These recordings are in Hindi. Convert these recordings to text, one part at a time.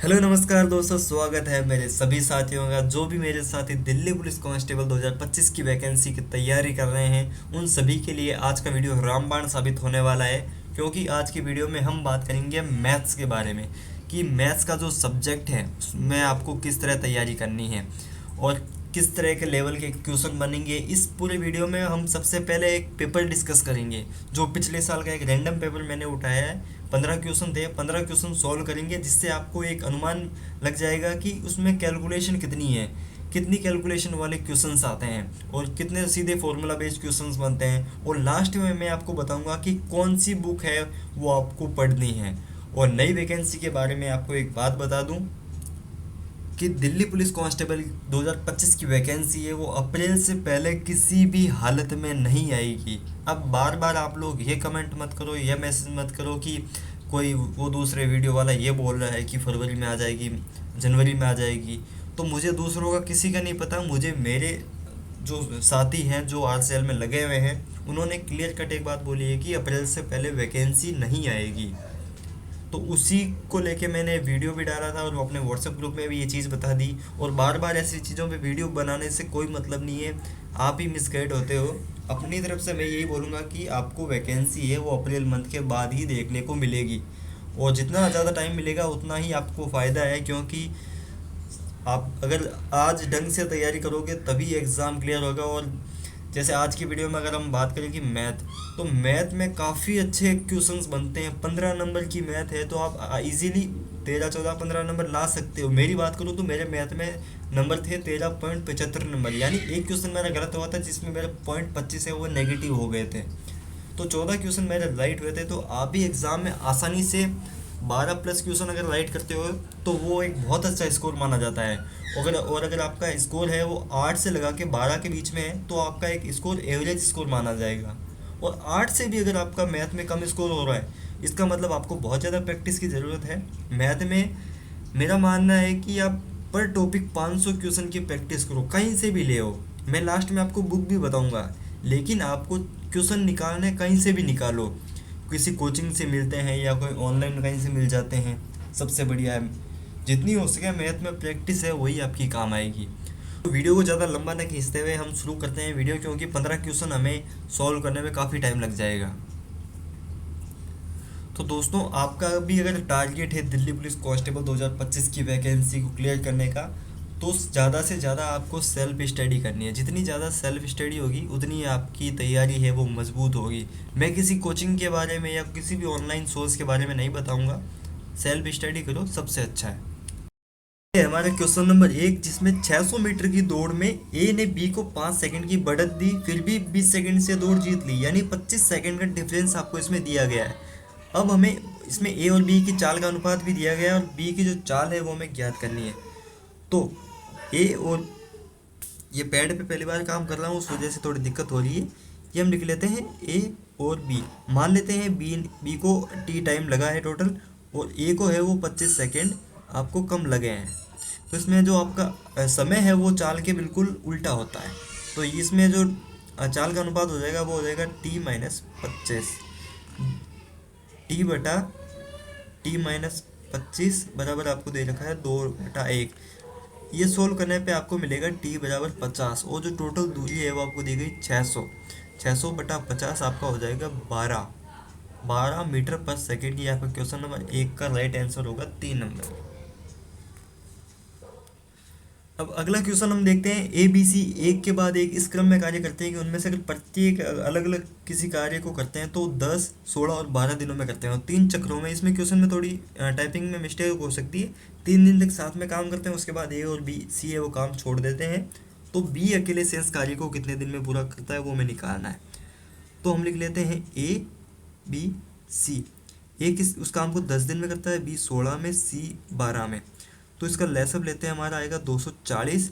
हेलो नमस्कार दोस्तों, स्वागत है मेरे सभी साथियों का जो भी मेरे साथी दिल्ली पुलिस कांस्टेबल 2025 की वैकेंसी की तैयारी कर रहे हैं। उन सभी के लिए आज का वीडियो रामबाण साबित होने वाला है, क्योंकि आज की वीडियो में हम बात करेंगे मैथ्स के बारे में कि मैथ्स का जो सब्जेक्ट है उसमें आपको किस तरह तैयारी करनी है और किस तरह के लेवल के क्वेश्चन बनेंगे। इस पूरे वीडियो में हम सबसे पहले एक पेपर डिस्कस करेंगे, जो पिछले साल का एक रैंडम पेपर मैंने उठाया है। 15 क्वेश्चन थे, 15 क्वेश्चन सॉल्व करेंगे, जिससे आपको एक अनुमान लग जाएगा कि उसमें कैलकुलेशन कितनी है, कितनी कैलकुलेशन वाले क्वेश्चंस आते हैं और कितने सीधे फॉर्मूला बेस्ड क्वेश्चंस बनते हैं। और लास्ट में मैं आपको बताऊंगा कि कौन सी बुक है वो आपको पढ़नी है। और नई वैकेंसी के बारे में आपको एक बात बता दूं कि दिल्ली पुलिस कांस्टेबल 2025 की वैकेंसी है, वो अप्रैल से पहले किसी भी हालत में नहीं आएगी। अब बार बार आप लोग ये कमेंट मत करो, ये मैसेज मत करो कि कोई वो दूसरे वीडियो वाला ये बोल रहा है कि फरवरी में आ जाएगी, जनवरी में आ जाएगी। तो मुझे दूसरों का किसी का नहीं पता, मुझे मेरे जो साथी हैं जो आरसीएल में लगे हुए हैं उन्होंने क्लियर कट एक बात बोली है कि अप्रैल से पहले वैकेंसी नहीं आएगी। तो उसी को लेके मैंने वीडियो भी डाला था और अपने व्हाट्सएप ग्रुप में भी ये चीज़ बता दी। और बार बार ऐसी चीज़ों पे वीडियो बनाने से कोई मतलब नहीं है, आप ही मिसगाइड होते हो। अपनी तरफ से मैं यही बोलूँगा कि आपको वैकेंसी है वो अप्रैल मंथ के बाद ही देखने को मिलेगी, और जितना ज़्यादा टाइम मिलेगा उतना ही आपको फ़ायदा है, क्योंकि आप अगर आज ढंग से तैयारी करोगे तभी एग्ज़ाम क्लियर होगा। और जैसे आज की वीडियो में अगर हम बात करें कि मैथ, तो मैथ में काफ़ी अच्छे क्वेश्चंस बनते हैं। 15 नंबर की मैथ है तो आप इजीली 13, 14, 15 नंबर ला सकते हो। मेरी बात करूँ तो मेरे मैथ में नंबर थे 13.75 नंबर, यानी एक क्वेश्चन मेरा गलत हुआ था जिसमें मेरे पॉइंट 25 है वो नेगेटिव हो गए थे। तो 14 क्वेश्चन मेरे राइट हुए थे। तो आप भी एग्ज़ाम में आसानी से 12 प्लस क्वेश्चन अगर राइट करते हो तो वो एक बहुत अच्छा स्कोर माना जाता है। अगर आपका स्कोर है वो 8 से लगा के 12 के बीच में है तो आपका एक स्कोर एवरेज स्कोर माना जाएगा। और 8 से भी अगर आपका मैथ में कम स्कोर हो रहा है, इसका मतलब आपको बहुत ज़्यादा प्रैक्टिस की ज़रूरत है मैथ में। मेरा मानना है कि आप पर टॉपिक 500 क्वेश्चन की प्रैक्टिस करो, कहीं से भी ले आओ। मैं लास्ट में आपको बुक भी बताऊंगा, लेकिन आपको क्वेश्चन निकालने कहीं से भी निकालो। किसी कोचिंग से मिलते हैं या कोई ऑनलाइन कहीं से मिल जाते हैं, सबसे बढ़िया है। जितनी हो सके मैथ में प्रैक्टिस है वही आपकी काम आएगी। तो वीडियो को ज़्यादा लंबा न खींचते हुए हम शुरू करते हैं वीडियो, क्योंकि 15 क्वेश्चन हमें सॉल्व करने में काफ़ी टाइम लग जाएगा। तो दोस्तों, आपका भी अगर टारगेट है दिल्ली पुलिस कांस्टेबल 2025 की वैकेंसी को क्लियर करने का, तो ज़्यादा से ज़्यादा आपको सेल्फ स्टडी करनी है। जितनी ज़्यादा सेल्फ स्टडी होगी उतनी आपकी तैयारी है वो मजबूत होगी। मैं किसी कोचिंग के बारे में या किसी भी ऑनलाइन सोर्स के बारे में नहीं बताऊंगा, सेल्फ स्टडी करो, सबसे अच्छा है। ये हमारा क्वेश्चन नंबर 1, जिसमें 600 मीटर की दौड़ में ए ने बी को 5 सेकंड की बढ़त दी, फिर भी 20 सेकंड से दौड़ जीत ली, यानी 25 सेकंड का डिफरेंस आपको इसमें दिया गया है। अब हमें इसमें ए और बी की चाल का अनुपात भी दिया गया है और बी की जो चाल है वो हमें ज्ञात करनी है। तो ए और, ये पैड पे पहली बार काम कर रहा हूँ उस वजह से थोड़ी दिक्कत हो रही है। ये हम लिख लेते हैं ए और बी। मान लेते हैं बी को टी टाइम लगा है टोटल, और ए को है वो 25 सेकेंड आपको कम लगे हैं। तो इसमें जो आपका समय है वो चाल के बिल्कुल उल्टा होता है। तो इसमें जो चाल का अनुपात हो जाएगा वो हो जाएगा T-25। T/T-25 बराबर आपको दे रखा है 2/1। ये सोल्व करने पे आपको मिलेगा T = 50, और जो टोटल दूरी है वो आपको दी गई 600। 600/50 आपका हो जाएगा 12 मीटर पर सेकेंड। ये आपका क्वेश्चन नंबर 1 का राइट आंसर होगा, 3 नंबर। अब अगला क्वेश्चन हम देखते हैं। ए बी सी एक के बाद एक इस क्रम में कार्य करते हैं कि उनमें से अगर प्रत्येक अलग अलग किसी कार्य को करते हैं तो 10, 16 और 12 दिनों में करते हैं, और 3 चक्रों में। इसमें क्वेश्चन में थोड़ी टाइपिंग में मिस्टेक हो सकती है। 3 दिन तक साथ में काम करते हैं, उसके बाद ए और बी सी है वो काम छोड़ देते हैं। तो बी अकेले शेष कार्य को कितने दिन में पूरा करता है वो हमें निकालना है। तो हम लिख लेते हैं ए बी सी। ए किस उस काम को 10 दिन में करता है, बी 16 में, सी 12 में। तो इसका लैसअप लेते हैं, हमारा आएगा 240।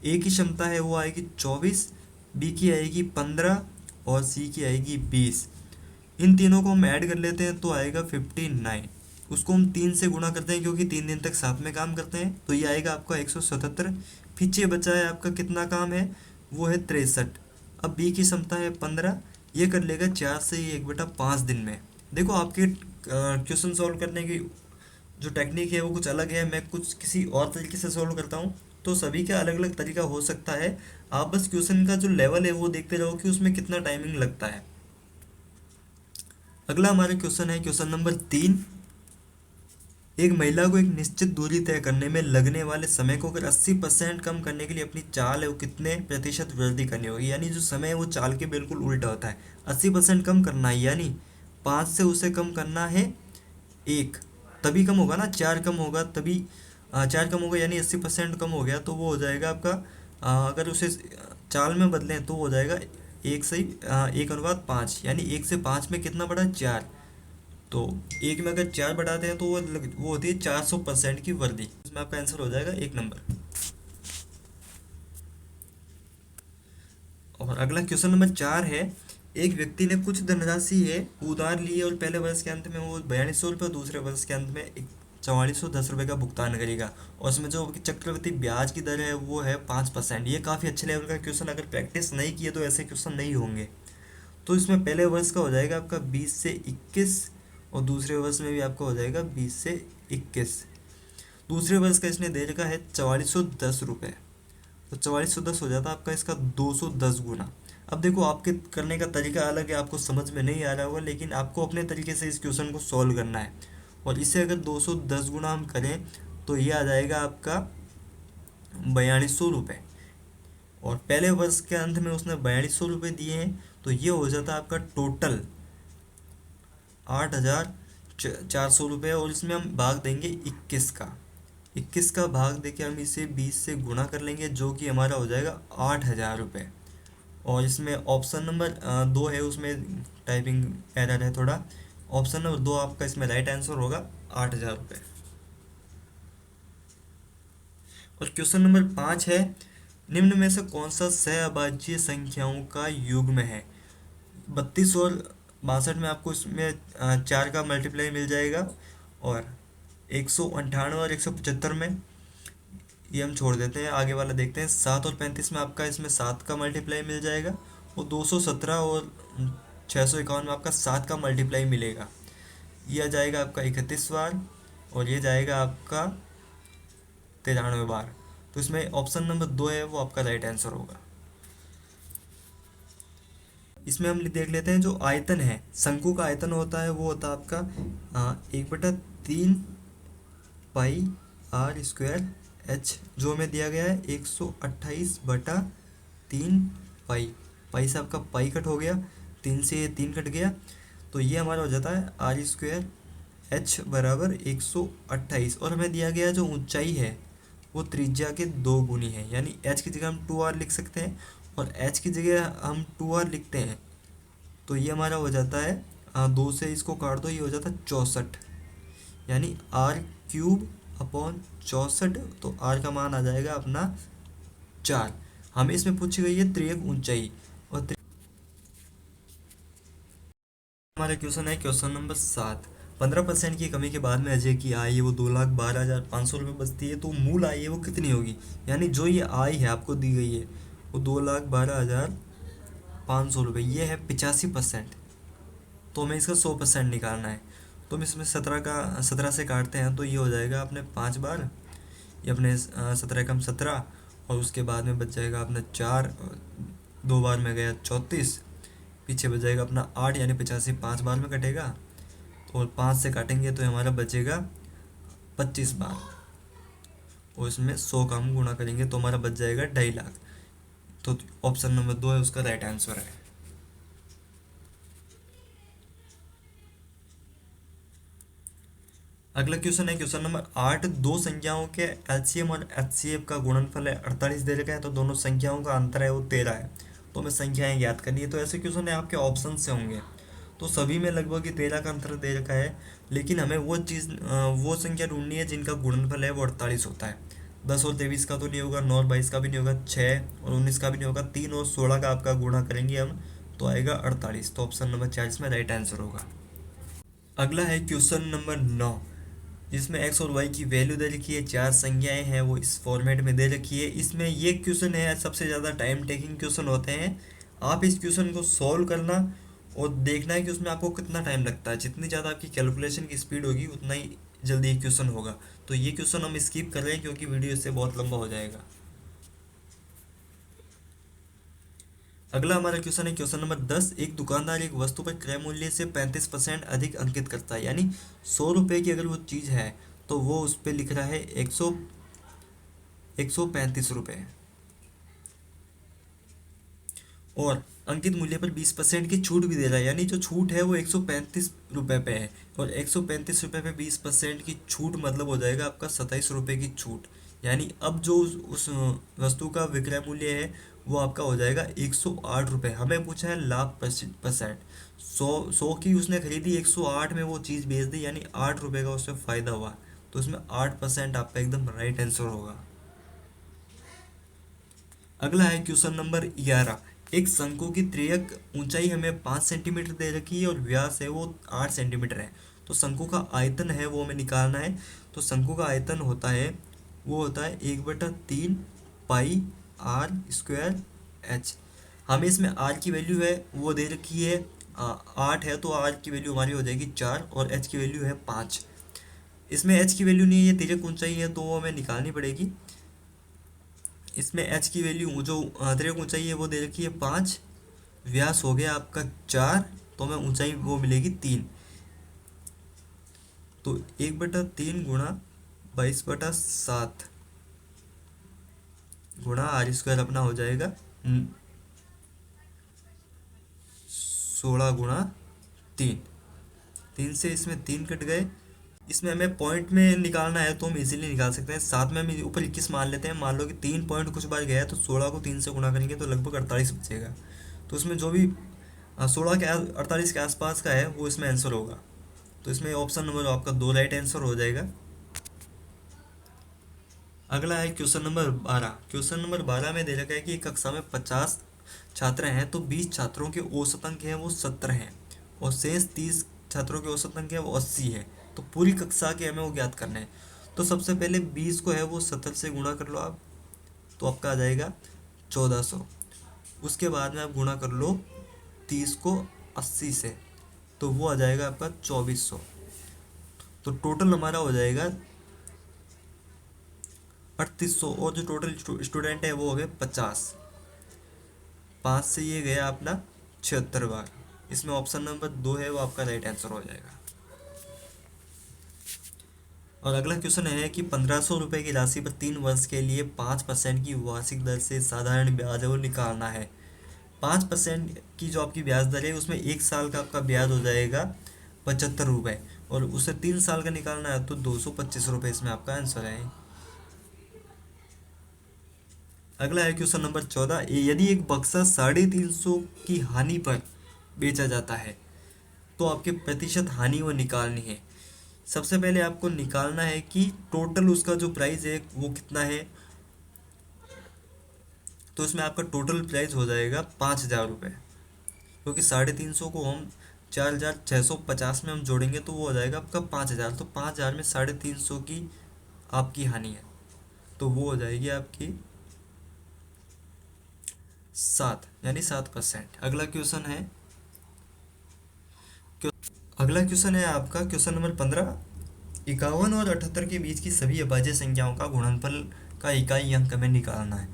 ए की क्षमता है वो आएगी 24, बी की आएगी 15 और सी की आएगी 20। इन तीनों को हम ऐड कर लेते हैं तो आएगा 59। उसको हम 3 से गुणा करते हैं क्योंकि 3 दिन तक साथ में काम करते हैं, तो ये आएगा आपका 177। पीछे बचा है आपका कितना काम है, वो है 63। अब बी की क्षमता है 15, ये कर लेगा 4 से 1/5 दिन में। देखो आपके क्वेश्चन सॉल्व करने की जो टेक्निक है वो कुछ अलग है, मैं कुछ किसी और तरीके से सॉल्व करता हूँ। तो सभी का अलग अलग तरीका हो सकता है। आप बस क्वेश्चन का जो लेवल है वो देखते रहो कि उसमें कितना टाइमिंग लगता है। अगला हमारा क्वेश्चन है क्वेश्चन नंबर 3। एक महिला को एक निश्चित दूरी तय करने में लगने वाले समय को अगर 80% कम करने के लिए अपनी चाल है वो कितने प्रतिशत वृद्धि करनी होगी। यानी जो समय है वो चाल के बिल्कुल उल्टा होता है। 80% कम करना है, यानी 5 से उसे कम करना है 1, तभी कम होगा ना, 4 कम होगा तभी 4 कम होगा, यानी 80% कम हो गया तो वो हो जाएगा आपका अगर उसे चाल में बदलें तो वो हो जाएगा 1:1:5, यानी 1 से 5 में कितना बढ़ा, 4। तो 1 में अगर 4 बढ़ाते हैं तो वो होती है 400% की वृद्धि। इसमें आपका आंसर हो जाएगा 1 नंबर। और अगला क्वेश्चन नंबर 4 है। एक व्यक्ति ने कुछ धनराशि है उधार ली है और पहले वर्ष के अंत में वो 4200 रुपये, दूसरे वर्ष के अंत में 4410 रुपये का भुगतान करेगा। और उसमें जो चक्रवृद्धि ब्याज की दर है वो है 5%। ये काफ़ी अच्छे लेवल का क्वेश्चन, अगर प्रैक्टिस नहीं किए तो ऐसे क्वेश्चन नहीं होंगे। तो इसमें पहले वर्ष का हो जाएगा आपका 20 से 21 और दूसरे वर्ष में भी आपका हो जाएगा 20 से 21। दूसरे वर्ष का इसने दे रखा है 4410 रुपये, तो 4410 हो जाता है आपका इसका 210 गुना। अब देखो आपके करने का तरीका अलग है, आपको समझ में नहीं आ रहा होगा, लेकिन आपको अपने तरीके से इस क्वेश्चन को सॉल्व करना है। और इसे अगर 210 गुना हम करें तो ये आ जाएगा आपका 4200 रुपये। और पहले वर्ष के अंत में उसने 4200 रुपये दिए हैं, तो ये हो जाता है आपका टोटल 8400 रुपये। और इसमें हम भाग देंगे 21 का, 21 का भाग देके हम इसे 20 से गुणा कर लेंगे, जो कि हमारा हो जाएगा 8000 रुपये। और इसमें ऑप्शन नंबर 2 है, उसमें टाइपिंग एरर है थोड़ा। ऑप्शन नंबर 2 आपका इसमें राइट आंसर होगा 8000 रुपये। और क्वेश्चन नंबर 5 है। निम्न में से कौन सा सहअभाज्य संख्याओं का युग्म है। 32 और 62 में आपको इसमें 4 का मल्टीप्लाई मिल जाएगा। और 198 और 175 में ये हम छोड़ देते हैं, आगे वाला देखते हैं। 7 और 35 में आपका इसमें 7 का मल्टीप्लाई मिल जाएगा। और 217 और 651 में आपका 7 का मल्टीप्लाई मिलेगा। ये आ जाएगा आपका 31 बार और ये जाएगा आपका 93 बार। तो इसमें ऑप्शन नंबर 2 है वो आपका राइट आंसर होगा। इसमें हम देख लेते हैं जो आयतन है, शंकु का आयतन होता है वो होता है आपका 1/3 पाई आर स्क्वायर एच, जो हमें दिया गया है 128/3 पाई। पाई से आपका पाई कट हो गया, 3 से ये 3 कट गया, तो ये हमारा हो जाता है आर स्क्वायर एच बराबर 128। और हमें दिया गया जो ऊंचाई है वो त्रिज्या के 2 गुनी है, यानी एच की जगह हम 2r लिख सकते हैं और एच की जगह हम 2r लिखते हैं। तो ये हमारा हो जाता है 2 से इसको काट दो, ये हो जाता है 64, यानी r³/64। तो r का मान आ जाएगा अपना 4। हमें इसमें पूछी गई है त्रियक ऊंचाई। और हमारा क्वेश्चन है क्वेश्चन नंबर 7। 15% की कमी के बाद में अजय की आय है वो 2,12,500 रुपये बचती है, तो मूल आय है वो कितनी होगी। यानी जो ये आय है आपको दी गई है वो 2,12,500 रुपये, ये है 85%। तो हमें इसका 100% निकालना है। तो हम इसमें 17 से काटते हैं तो ये हो जाएगा अपने 5 बार, ये अपने 17 कम 17 और उसके बाद में बच जाएगा अपना 4, 2 बार में गया 34, पीछे बच जाएगा अपना 8, यानी 85 5 बार में कटेगा। और 5 से काटेंगे तो हमारा बचेगा 25 बार, और इसमें 100 का हम गुणा करेंगे तो हमारा बच जाएगा 2.5 लाख। तो ऑप्शन नंबर 2 है उसका राइट आंसर है। अगला क्वेश्चन है क्वेश्चन नंबर 8। दो संख्याओं के एलसीएम और एचसीएफ का गुणनफल है 48 दे रखा है, तो दोनों संख्याओं का अंतर है वो 13 है। तो हमें संख्याएं ज्ञात करनी है। तो ऐसे क्वेश्चन है आपके ऑप्शन से होंगे, तो सभी में लगभग 13 का अंतर दे रखा है, लेकिन हमें वो संख्या ढूंढनी है जिनका गुणनफल है वो 48 होता है। 10 और 23 का तो नहीं होगा, 9 और 22 का भी नहीं होगा, 6 और 19 का भी नहीं होगा, 3 और 16 का आपका गुणा करेंगे हम तो आएगा 48। तो ऑप्शन नंबर 4 इसमें राइट आंसर होगा। अगला है क्वेश्चन नंबर 9, जिसमें एक्स और वाई की वैल्यू दे रखी है, 4 संख्याएं हैं वो इस फॉर्मेट में दे रखी है। इसमें ये क्वेश्चन है सबसे ज़्यादा टाइम टेकिंग क्वेश्चन होते हैं। आप इस क्वेश्चन को सॉल्व करना और देखना है कि उसमें आपको कितना टाइम लगता है। जितनी ज़्यादा आपकी कैलकुलेशन की स्पीड होगी उतना ही जल्दी ये क्वेश्चन होगा। तो ये क्वेश्चन हम स्किप कर रहे हैं क्योंकि वीडियो इससे बहुत लंबा हो जाएगा। अगला हमारा क्वेश्चन है क्वेश्चन नंबर 10। एक दुकानदार एक वस्तु पर क्रय मूल्य से 35% अधिक अंकित करता है, यानी 100 रुपये की अगर वो चीज़ है तो वो उस पर लिख रहा है 135 रुपये, और अंकित मूल्य पर 20% की छूट भी दे रहा है, यानी जो छूट है वो 135 रुपये पे है, और 135 रुपये पे 20% की छूट मतलब हो जाएगा आपका 27 रुपये की छूट। यानी अब जो उस वस्तु का विक्रय मूल्य है वो आपका हो जाएगा 108 रुपये। हमें पूछा है लाभ परसेंट। 100 की उसने खरीदी, 108 में वो चीज़ बेच दी, यानी 8 रुपये का उससे फ़ायदा हुआ। तो उसमें 8% आपका एकदम राइट आंसर होगा। अगला है क्वेश्चन नंबर 11। एक शंकु की त्रियक ऊंचाई हमें 5 सेंटीमीटर दे रखी है और व्यास है वो 8 सेंटीमीटर है। तो शंकु का आयतन है वो हमें निकालना है। तो शंकु का आयतन होता है, वो होता है 1/3 पाई आर स्क्वायर एच। हमें इसमें आर की वैल्यू है वो दे रखी है 8 है, तो आर की वैल्यू हमारी हो जाएगी 4 और एच की वैल्यू है 5। इसमें एच की वैल्यू नहीं है, ये तिर्यक ऊंचाई है तो वो हमें निकालनी पड़ेगी। इसमें एच की वैल्यू जो तिर्यक ऊंचाई है वो दे रखी है 5, व्यास हो गया आपका 4, तो हमें ऊंचाई वो मिलेगी 3। तो 1/3 गुणा 22/7 गुणा आर स्क्वायर अपना हो जाएगा 16 गुणा 3। 3 से इसमें 3 कट गए। इसमें हमें पॉइंट में निकालना है तो हम इजीली निकाल सकते हैं। साथ में हम ऊपर 21 मान लेते हैं। मान लो कि 3 पॉइंट कुछ बार गया है तो 16 को 3 से गुणा करेंगे तो लगभग 48 बचेगा। तो उसमें जो भी 16 के 48 के आसपास का है वो इसमें आंसर होगा। तो इसमें ऑप्शन नंबर आपका 2 राइट आंसर हो जाएगा। अगला है क्वेश्चन नंबर 12। क्वेश्चन नंबर 12 में दे रखा है कि कक्षा में 50 छात्र हैं तो 20 छात्रों के औसत अंक हैं वो 70 हैं, और शेष 30 छात्रों के औसत अंक हैं वो 80 है। तो पूरी कक्षा के हमें वो ज्ञात करना है। तो सबसे पहले 20 को है वो 70 से गुणा कर लो आप, तो आपका आ जाएगा 1400। उसके बाद में आप गुणा कर लो 30 को 80 से, तो वो आ जाएगा आपका 2400। तो टोटल हमारा हो जाएगा 3800, और जो टोटल स्टूडेंट है वो हो गए 50। 5 से ये गया अपना 76 बार। इसमें ऑप्शन नंबर 2 है वो आपका राइट आंसर हो जाएगा। और अगला क्वेश्चन है कि 1500 रुपये की राशि पर 3 वर्ष के लिए 5% की वार्षिक दर से साधारण ब्याज वो निकालना है। 5% की जो आपकी ब्याज दर है उसमें 1 साल का आपका ब्याज हो जाएगा 75 रुपये, और उसे 3 साल का निकालना है तो 225 रुपये इसमें आपका आंसर है। अगला है क्वेश्चन नंबर 14। यदि एक बक्सा 350 की हानि पर बेचा जाता है तो आपके प्रतिशत हानि वो निकालनी है। सबसे पहले आपको निकालना है कि टोटल उसका जो प्राइस है वो कितना है। तो इसमें आपका टोटल प्राइस हो जाएगा 5000 रुपये, क्योंकि 350 को हम 4650 में हम जोड़ेंगे तो वो हो जाएगा आपका 5000। तो 5000 में 350 की आपकी हानि है, तो वो हो जाएगी आपकी 7, यानी 7%। अगला क्वेश्चन है आपका क्वेश्चन नंबर 15। 51 और 78 के बीच की सभी अभाज्य संख्याओं का गुणनफल का इकाई अंक हमें निकालना है।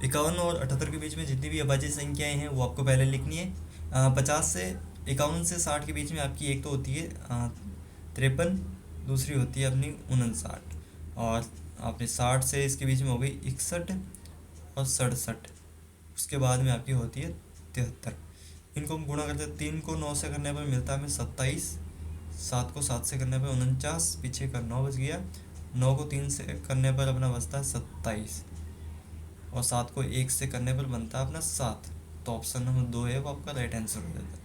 51 और 78 के बीच में जितनी भी अभाज्य संख्याएं हैं वो आपको पहले लिखनी है। 50 से 51 से 60 के बीच में आपकी एक तो होती है 53, दूसरी होती है अपनी 59, और आपने 60 से इसके बीच में हो गई 61 और 67। उसके बाद में आपकी होती है 73। इनको हम गुणा करते हैं। 3 को 9 से करने पर मिलता है हमें 27, 7 को 7 से करने पर 49, पीछे का 9 बच गया, 9 को 3 से करने पर अपना बचता है 27, और 7 को 1 से करने पर बनता है अपना 7। तो ऑप्शन नंबर 2 है वो आपका राइट आंसर हो जाता है।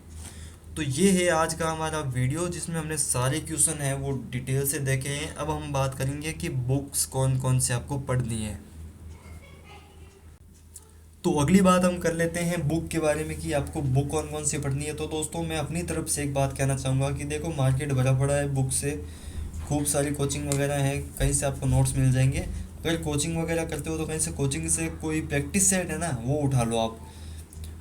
तो ये है आज का हमारा वीडियो जिसमें हमने सारे क्वेश्चन हैं वो डिटेल से देखे हैं। अब हम बात करेंगे कि बुक्स कौन कौन से आपको पढ़नी है। तो अगली बात हम कर लेते हैं बुक के बारे में कि आपको बुक कौन कौन सी पढ़नी है। तो दोस्तों मैं अपनी तरफ से एक बात कहना चाहूँगा कि देखो मार्केट भरा पड़ा है बुक से, खूब सारी कोचिंग वगैरह है, कहीं से आपको नोट्स मिल जाएंगे। अगर कोचिंग वगैरह करते हो तो कहीं से कोचिंग से कोई प्रैक्टिस सेट है ना वो उठा लो आप।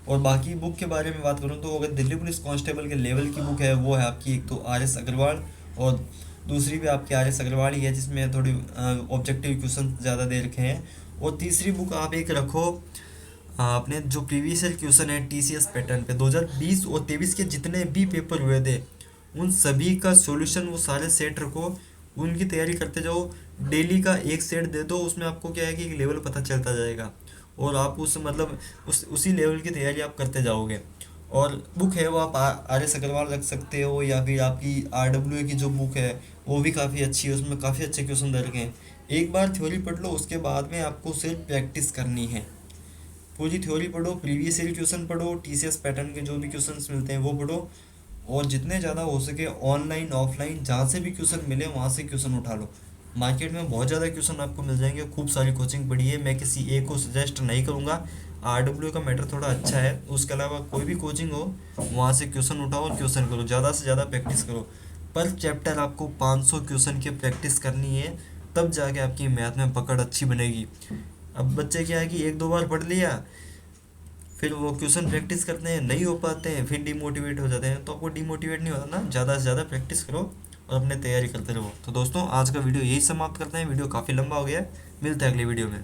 और बाकी बुक के बारे में बात करूँ तो अगर दिल्ली पुलिस कांस्टेबल के लेवल की बुक है वो है आपकी एक तो RS अग्रवाल, और दूसरी भी आपकी आर एस अग्रवाल ही है जिसमें थोड़ी ऑब्जेक्टिव क्वेश्चन ज़्यादा दे रखे हैं। और तीसरी बुक आप एक रखो अपने जो प्रीवियस ईयर क्वेश्चन है टीसीएस पैटर्न पे 2020 और 23 के जितने भी पेपर हुए थे उन सभी का सॉल्यूशन वो सारे सेट रखो, उनकी तैयारी करते जाओ। डेली का एक सेट दे दो, उसमें आपको क्या है कि एक लेवल पता चलता जाएगा और आप उस मतलब उसी लेवल की तैयारी आप करते जाओगे। और बुक है वो आप आर एस अग्रवाल रख सकते हो, या फिर आपकी RWA की जो बुक है वो भी काफ़ी अच्छी है, उसमें काफ़ी अच्छे क्वेश्चन दे रखे हैं। एक बार थ्योरी पढ़ लो, उसके बाद में आपको सिर्फ प्रैक्टिस करनी है। पूरी थ्योरी पढ़ो, प्रीवियस ईयर क्वेश्चन पढ़ो, टीसीएस पैटर्न के जो भी क्वेश्चंस मिलते हैं वो पढ़ो, और जितने ज़्यादा हो सके ऑनलाइन ऑफलाइन जहाँ से भी क्वेश्चन मिले वहाँ से क्वेश्चन उठा लो। मार्केट में बहुत ज़्यादा क्वेश्चन आपको मिल जाएंगे, खूब सारी कोचिंग पड़ी है, मैं किसी एक को सजेस्ट नहीं करूँगा। RWA का मैटर थोड़ा अच्छा है, उसके अलावा कोई भी कोचिंग हो वहाँ से क्वेश्चन उठाओ और क्वेश्चन करो, ज़्यादा से ज़्यादा प्रैक्टिस करो। पर चैप्टर आपको 500 क्वेश्चन की प्रैक्टिस करनी है, तब जाके आपकी मैथ में पकड़ अच्छी बनेगी। अब बच्चे क्या है कि एक दो बार पढ़ लिया, फिर वो क्वेश्चन प्रैक्टिस करते हैं, नहीं हो पाते हैं, फिर डिमोटिवेट हो जाते हैं। तो आपको डिमोटिवेट नहीं होता ना, ज़्यादा से ज़्यादा प्रैक्टिस करो और अपने तैयारी करते रहो। तो दोस्तों आज का वीडियो यही समाप्त करते हैं, वीडियो काफ़ी लंबा हो गया है, मिलते हैं अगली वीडियो में।